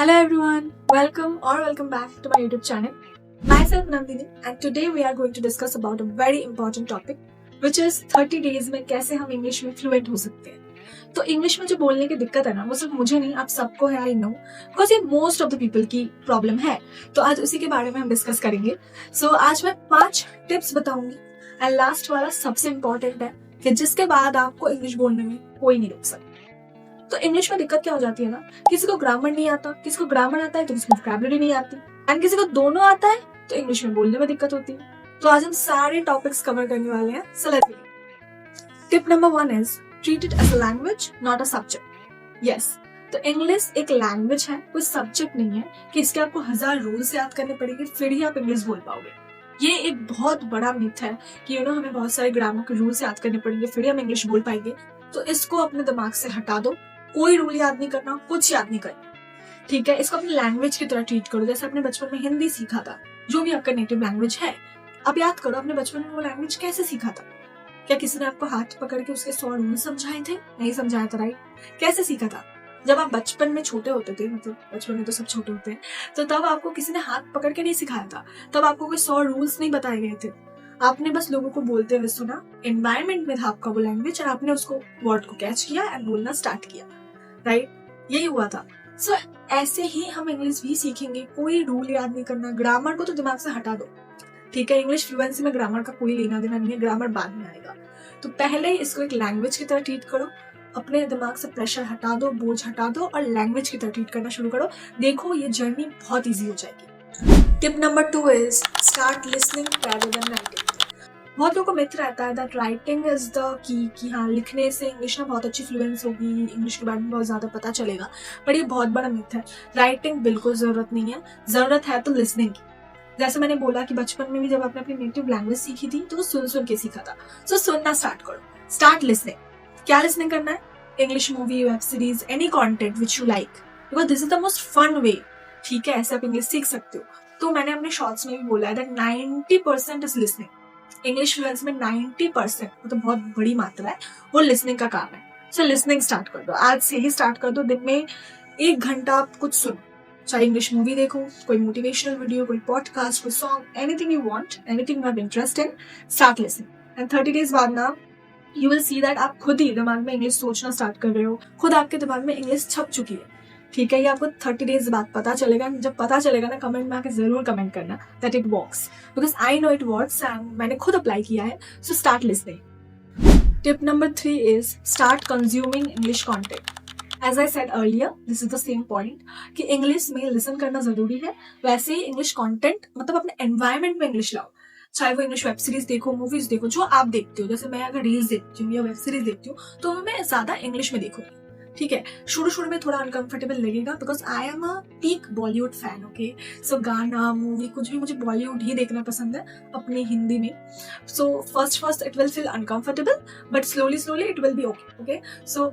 Hello everyone, welcome back to my YouTube channel. Myself Nandini and today we are going to discuss about a very important topic which is 30 days में कैसे हम English में fluent हो सकते हैं। तो English में जो बोलने की दिक्कत है ना वो सिर्फ मुझे नहीं आप सबको है, आई नो, बिकॉज ये मोस्ट ऑफ द पीपल की प्रॉब्लम है। तो आज उसी के बारे में हम डिस्कस करेंगे। आज मैं 5 टिप्स बताऊंगी एंड लास्ट वाला सबसे इम्पोर्टेंट है कि जिसके बाद आपको इंग्लिश बोलने में कोई नहीं रोक सकता। तो इंग्लिश में दिक्कत क्या हो जाती है ना, किसी को ग्रामर नहीं आता, किसी को ग्रामर आता है तो किसी को वोकैबुलरी नहीं आती एंड किसी को दोनों आता है तो इंग्लिश में बोलने में दिक्कत होती है। तो आज हम सारे टॉपिक्स कवर करने वाले हैं। So let's begin. Tip number 1 is treat it as a language not a subject. Yes, तो इंग्लिश एक लैंग्वेज है, कोई सब्जेक्ट नहीं है कि इसके आपको 1000 रूल्स याद करने पड़ेंगे फिर ही आप इंग्लिश बोल पाओगे। ये एक बहुत बड़ा मिथ है कि हमें बहुत सारे ग्रामर के रूल्स याद करने पड़ेंगे फिर ही हम इंग्लिश बोल पाएंगे। तो इसको अपने दिमाग से हटा दो। कोई रूल याद नहीं करना, कुछ याद नहीं करना, ठीक है। इसको अपनी लैंग्वेज की तरह ट्रीट करो। जैसे आपने बचपन में हिंदी सीखा था, जो भी आपका नेटिव लैंग्वेज है, अब याद करो आपने बचपन में वो लैंग्वेज कैसे सीखा था। क्या किसी ने आपको हाथ पकड़ के उसके 100 रूल समझाए थे? नहीं समझाया था, राइट। कैसे सीखा था? जब आप बचपन में छोटे होते थे, मतलब बचपन में तो सब छोटे होते हैं, तो तब आपको किसी ने हाथ पकड़ के नहीं सिखाया था, तब आपको कोई 100 रूल्स नहीं बताए गए थे। आपने बस लोगों को बोलते हुए सुना, एनवायरमेंट में था आपका वो लैंग्वेज और आपने उसको वर्ड को कैच किया एंड बोलना स्टार्ट किया, राइट। यही हुआ था। सो ऐसे ही हम इंग्लिश भी सीखेंगे। कोई रूल याद नहीं करना, ग्रामर को तो दिमाग से हटा दो, ठीक है। इंग्लिश फ्लुएंसी में ग्रामर का कोई लेना देना नहीं है, ग्रामर बाद में आएगा। तो पहले इसको एक लैंग्वेज की तरह ट्रीट करो, अपने दिमाग से प्रेशर हटा दो, बोझ हटा दो और लैंग्वेज की तरह ट्रीट करना शुरू करो। देखो ये जर्नी बहुत ईजी हो जाएगी। Tip number 2 is start listening rather than writing. बहुत लोगों को मिथ रहता है that writing is the key, कि हाँ लिखने से इंग्लिश में बहुत अच्छी फ्लुएंस होगी, इंग्लिश के बारे में बहुत ज्यादा पता चलेगा, पर ये बहुत बड़ा मिथ है। राइटिंग बिल्कुल जरूरत नहीं है, जरूरत है तो लिसनिंग की। जैसे मैंने बोला कि बचपन में भी जब आपने अपनी नेटिव लैंग्वेज सीखी थी तो सुन सुन के सीखा था। सो सुनना स्टार्ट करो, स्टार्ट लिसनिंग। क्या लिसनिंग करना है? English movie, web series, any content which you like, because this is the most fun way, ठीक है। ऐसे आप इंग्लिश सीख सकते हो। तो मैंने अपने शॉर्ट्स में भी बोला है that 90% is listening. English Fluence में 90% मतलब बहुत बड़ी मात्रा है, वो लिसनिंग का काम है। सो लिसनिंग स्टार्ट कर दो, आज से ही स्टार्ट कर दो। दिन में 1 घंटा आप कुछ सुनो, चाहे इंग्लिश मूवी देखो, कोई मोटिवेशनल वीडियो, कोई पॉडकास्ट, कोई song, anything you want, anything you have interest in, start listening. And 30 days बाद ना यू विल सी दैट आप खुद ही दिमाग में इंग्लिश सोचना स्टार्ट कर रहे हो, खुद आपके दिमाग में इंग्लिश छप चुकी है, ठीक है। ये आपको 30 डेज बाद पता चलेगा। जब पता चलेगा ना, कमेंट में आके जरूर कमेंट करना that it works, because I know it works and मैंने खुद अप्लाई किया है। So start listening. Tip number 3 is start consuming English content. As I said earlier, this is the same point कि English में listen करना जरूरी है, वैसे ही इंग्लिश कॉन्टेंट मतलब अपने एनवायरमेंट में इंग्लिश लाओ। चाहे वो इंग्लिश वेब सीरीज देखो, मूवीज देखो, जो आप देखते हो। जैसे मैं अगर रील्स देखती हूँ या वेब सीरीज देखती हूँ तो मैं ज्यादा इंग्लिश में देखूंगी, ठीक है। शुरू में थोड़ा अनकंफर्टेबल लगेगा because I am a peak Bollywood fan, okay. So गाना, मूवी, कुछ भी मुझे बॉलीवुड ही देखना पसंद है अपनी हिंदी में। So first it will feel uncomfortable but slowly it will be okay. So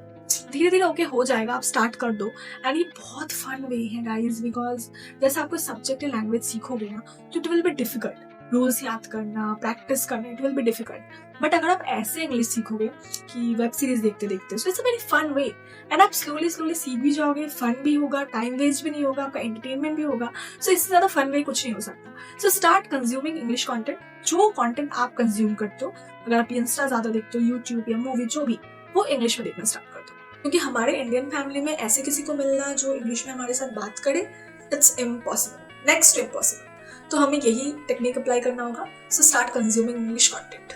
धीरे धीरे ओके हो जाएगा, आप स्टार्ट कर दो। एंड ये बहुत फन वे है गाइज, बिकॉज जैसे आप कोई सब्जेक्ट या लैंग्वेज सीखोगे ना तो it will be difficult. Rules याद करना, प्रैक्टिस करना, it will be difficult. But अगर आप ऐसे इंग्लिश सीखोगे कि वेब सीरीज देखते देखते, so it's a very fun way and आप स्लोली सीख भी जाओगे, फन भी होगा, टाइम वेस्ट भी नहीं होगा, आपका एंटरटेनमेंट भी होगा। सो इससे ज्यादा फन वे कुछ नहीं हो सकता। सो स्टार्ट कंज्यूमिंग इंग्लिश कॉन्टेंट। जो कॉन्टेंट आप कंज्यूम करते हो, अगर आप इंस्टा ज्यादा देखते हो, यूट्यूब या मूवी, जो भी, वो इंग्लिश में देखना स्टार्ट कर दो। क्योंकि हमारे इंडियन फैमिली में ऐसे किसी को मिलना जो इंग्लिश में हमारे साथ बात करे, it's impossible, next to impossible. तो हमें यही टेक्निक अप्लाई करना होगा। So start consuming English content.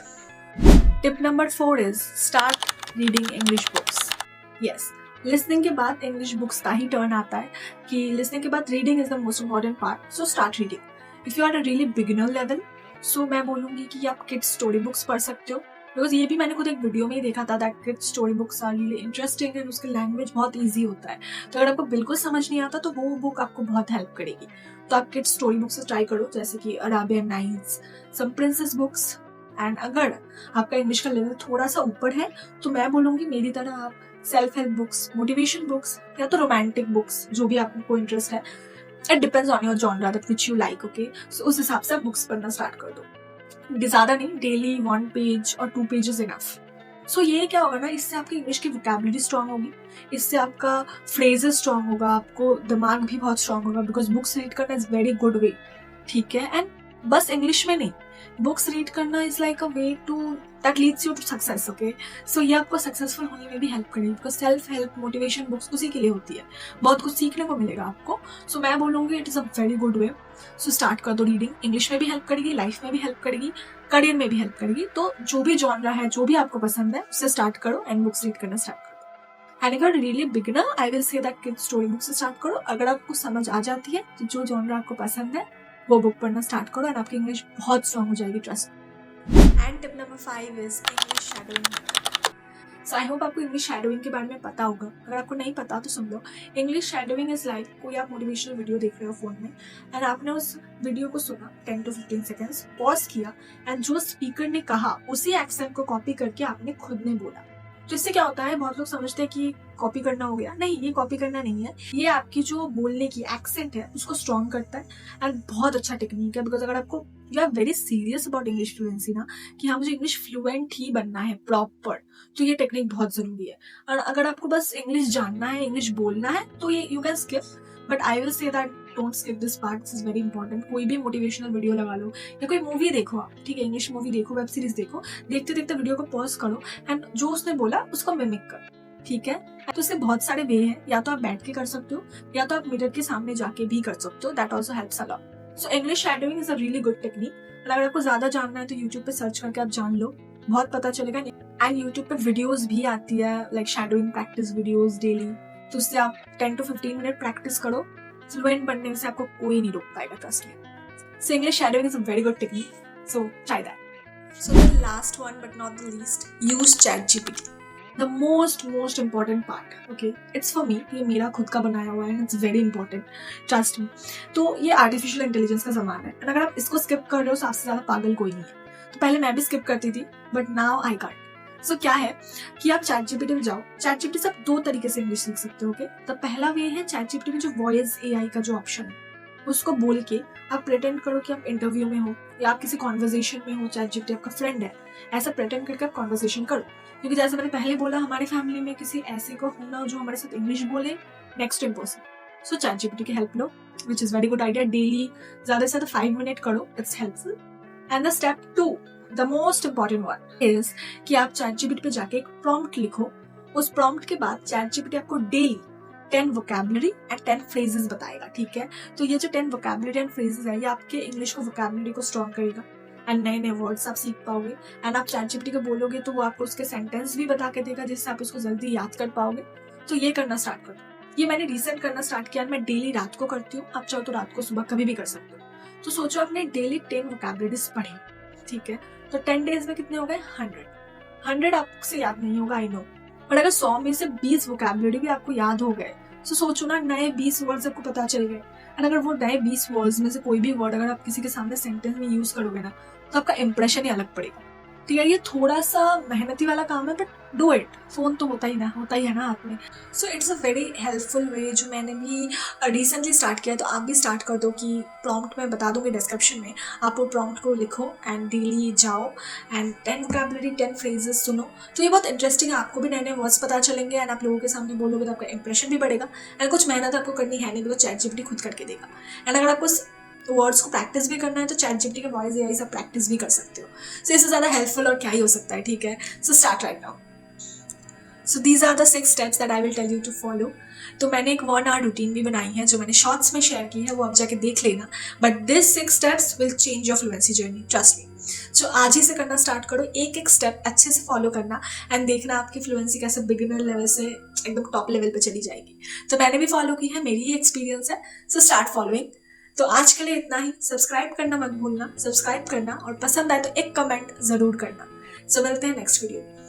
Tip number 4 is start reading English books. Yes, listening के बाद इंग्लिश बुक्स का ही टर्न आता है कि लिसनिंग के बाद reading is the most important part. So start reading. If you are a really beginner level, so मैं बोलूंगी कि आप किड्स स्टोरी बुक्स पढ़ सकते हो, बिकॉज ये भी मैंने खुद एक वीडियो में ही देखा था that kids story books are really interesting and उसकी लैंग्वेज बहुत ईजी होता है। तो अगर आपको बिल्कुल समझ नहीं आता तो वो बुक आपको बहुत हेल्प करेगी। तो आप किड्स स्टोरी बुक्स से ट्राई करो, जैसे कि Arabian nights, some princess books. And अगर आपका इंग्लिश का लेवल थोड़ा सा ऊपर है तो मैं बोलूंगी मेरी तरह आप self help books, motivation books या तो रोमांटिक बुक्स, जो भी आपको इंटरेस्ट है, it depends on your genre that which you like, okay. So उस हिसाब से आप बुक्स पढ़ना स्टार्ट कर दो। ज्यादा नहीं, डेली 1 पेज और 2 पेजेस इनफ। सो ये क्या होगा ना, इससे आपकी इंग्लिश की वोकैबुलरी स्ट्रांग होगी, इससे आपका फ्रेजेस स्ट्रांग होगा, आपको दिमाग भी बहुत स्ट्रांग होगा, बिकॉज बुक्स रीड करना इज वेरी गुड वे, ठीक है। एंड बस इंग्लिश में नहीं, बुक्स रीड करना is like a way to that leads you to success, okay. So ये आपको सक्सेसफुल होने में भी हेल्प करेगी, because self help motivation books उसी के लिए होती है, बहुत कुछ सीखने को मिलेगा आपको। सो मैं बोलूँगी it is a very good way. So start कर दो रीडिंग, इंग्लिश में भी हेल्प करेगी, लाइफ में भी हेल्प करेगी, करियर में भी हेल्प करेगी। तो जो भी जॉनरा है, जो भी आपको पसंद है, उससे स्टार्ट करो एंड बुक्स रीड करना स्टार्ट करो। एंड अगर really beginner, I will say that kids story book से स्टार्ट करो। अगर आपको समझ आ जाती है तो जो जॉनरा आपको पसंद है वो बुक पढ़ना स्टार्ट करो एंड आपकी इंग्लिश बहुत स्ट्रांग हो जाएगी, trust. And tip number 5 is English shadowing. So I hope आपको इंग्लिश शैडोइंग के बारे में पता होगा। अगर आपको नहीं पता तो सुन लो। इंग्लिश शैडोइंग इज लाइक, कोई आप मोटिवेशनल वीडियो देख रहे हो फोन में एंड आपने उस वीडियो को सुना 10 to 15 सेकेंड्स, पॉज किया एंड जो स्पीकर ने कहा उसी एक्सेंट को कॉपी करके आपने खुद ने बोला। तो इससे क्या होता है, बहुत लोग समझते हैं कि कॉपी करना हो गया, नहीं, ये कॉपी करना नहीं है, ये आपकी जो बोलने की एक्सेंट है उसको स्ट्रॉन्ग करता है एंड बहुत अच्छा टेक्निक है। बिकॉज अगर आपको, you are very serious about English fluency ना, कि हाँ मुझे इंग्लिश फ्लुएंट ही बनना है प्रॉपर, तो ये टेक्निक बहुत जरूरी है। और अगर आपको बस इंग्लिश जानना है, इंग्लिश बोलना है, तो ये you can skip, but I will say that don't skip this part, this is very important. कोई भी मोटिवेशनल वीडियो लगा लो या कोई मूवी देखो आप, ठीक है, इंग्लिश मूवी देखो, वेब सीरीज देखो, देखते देखते वीडियो को पॉज करो एंड जो उसने बोला उसको मिमिक करो, ठीक है। तो इससे बहुत सारे वे हैं, या तो आप बैठ के कर सकते हो या तो आप मिरर के सामने जाके भी कर सकते हो, that also helps a lot. So English shadowing is a really good technique. अगर आपको ज्यादा जानना है तो यूट्यूब पे सर्च करके आप जान लो, बहुत पता चलेगा। एंड यूट्यूब पे वीडियोज भी आती है like shadowing practice videos daily, तो उससे आप 10 to 15 मिनट प्रैक्टिस करो, फ्लुएंट बनने से आपको कोई नहीं रोक पाएगा, trust me. So English shadowing is a very good technique, so try that. So the last one but not the least, use ChatGPT। The most important part, okay, it's for me, ये मेरा खुद का बनाया हुआ है, it's very important, trust me. तो ये artificial intelligence का जमाना है, अगर आप इसको स्किप कर रहे हो तो आपसे ज्यादा पागल कोई नहीं है। तो पहले मैं भी स्किप करती थी, बट नाउ आई कांट। सो क्या है कि आप ChatGPT में जाओ, ChatGPT से आप 2 तरीके से इंग्लिश सीख सकते हो, ओके। तो पहला वे है ChatGPT में जो वॉइस AI का जो ऑप्शन है, उसको बोल के आप प्रेटेंड करो कि आप इंटरव्यू में हो या आप किसी कॉन्वर्जेशन में हो, ChatGPT आपका फ्रेंड है, ऐसा प्रेटेंड करके आप कॉन्वर्जेशन करो। क्योंकि जैसे मैंने पहले बोला, हमारे फैमिली में किसी ऐसे को होना जो हमारे साथ इंग्लिश बोले, नेक्स्ट इम्पॉसिबल। सो ChatGPT की help low, which is very good idea. Daily ज्यादा से ज्यादा 5 मिनट करो, it's helpful. And the step 2, the most important one is कि आप ChatGPT पे जाके एक प्रॉम्प्ट लिखो। उस प्रॉम्प्ट के बाद ChatGPT आपको डेली 10 वोकैबुलरी एंड 10 फ्रेजेस बताएगा, ठीक है। तो ये जो 10 वोकैबुलरी एंड फ्रेजेस है, ये आपके इंग्लिश को, वोकैबुलरी को स्ट्रॉन्ग करेगा एंड नए नए वर्ड्स आप सीख पाओगे। एंड आप ChatGPT को बोलोगे तो वो आपको उसके सेंटेंस भी बता के देगा, जिससे आप उसको जल्दी याद कर पाओगे। तो ये करना स्टार्ट करो। ये मैंने रिसेंट करना स्टार्ट किया, मैं डेली रात को करती हूँ, आप चाहो तो रात को सुबह कभी भी कर सकते हो। तो सोचो आपने डेली 10 वोकैबुलरीज पढ़ी, ठीक है, तो 10 डेज में कितने हो गए? 100 आपसे याद नहीं होगा, आई नो, बट अगर 100 में से 20 वोकैबुलरी भी आपको याद हो गए, तो सोचो ना, नए 20 वर्ड्स आपको पता चल गए। एंड अगर वो नए 20 वर्ड्स में से कोई भी वर्ड अगर आप किसी के सामने सेंटेंस में यूज करोगे ना, तो आपका इंप्रेशन ही अलग पड़ेगा, ठीक है। ये थोड़ा सा मेहनती वाला काम है, बट डू इट, फोन तो होता ही है ना हाथ में। So it's a very helpful way, जो मैंने भी रिसेंटली स्टार्ट किया, तो आप भी स्टार्ट कर दो। कि प्रॉम्प्ट मैं बता दूंगी डिस्क्रिप्शन में, आप वो प्रॉम्प्ट को लिखो एंड डेली जाओ एंड 10 वोकैबुलरी 10 फ्रेजेस सुनो। तो ये बहुत इंटरेस्टिंग है, आपको भी नए नए वर्ड्स पता चलेंगे एंड आप लोगों के सामने बोलोगे तो आपका इंप्रेशन भी बढ़ेगा। एंड कुछ मेहनत आपको करनी है नहीं, बिकॉज ChatGPT खुद करके देगा। एंड अगर आपको वर्ड्स को प्रैक्टिस भी करना है तो ChatGPT के वॉइस AI सब प्रैक्टिस भी कर सकते हो। सो इससे ज़्यादा हेल्पफुल और क्या ही हो सकता है, ठीक है। So start right now. So these are the 6 steps that I will tell you to follow. तो मैंने एक 1 hour रूटीन भी बनाई है, जो मैंने शॉर्ट्स में शेयर की है, वो आप जाके देख लेना। But this 6 steps will change your fluency journey, trust me. So आज ही से करना स्टार्ट करो, एक एक स्टेप अच्छे से फॉलो करना एंड देखना आपकी फ्लुएंसी कैसे बिगिनर लेवल से एकदम टॉप लेवल पे चली जाएगी। तो मैंने भी फॉलो की है, मेरी ही एक्सपीरियंस है। So start following. तो आज के लिए इतना ही। सब्सक्राइब करना मत भूलना, सब्सक्राइब करना और पसंद आए तो एक कमेंट जरूर करना। सो मिलते हैं नेक्स्ट वीडियो में।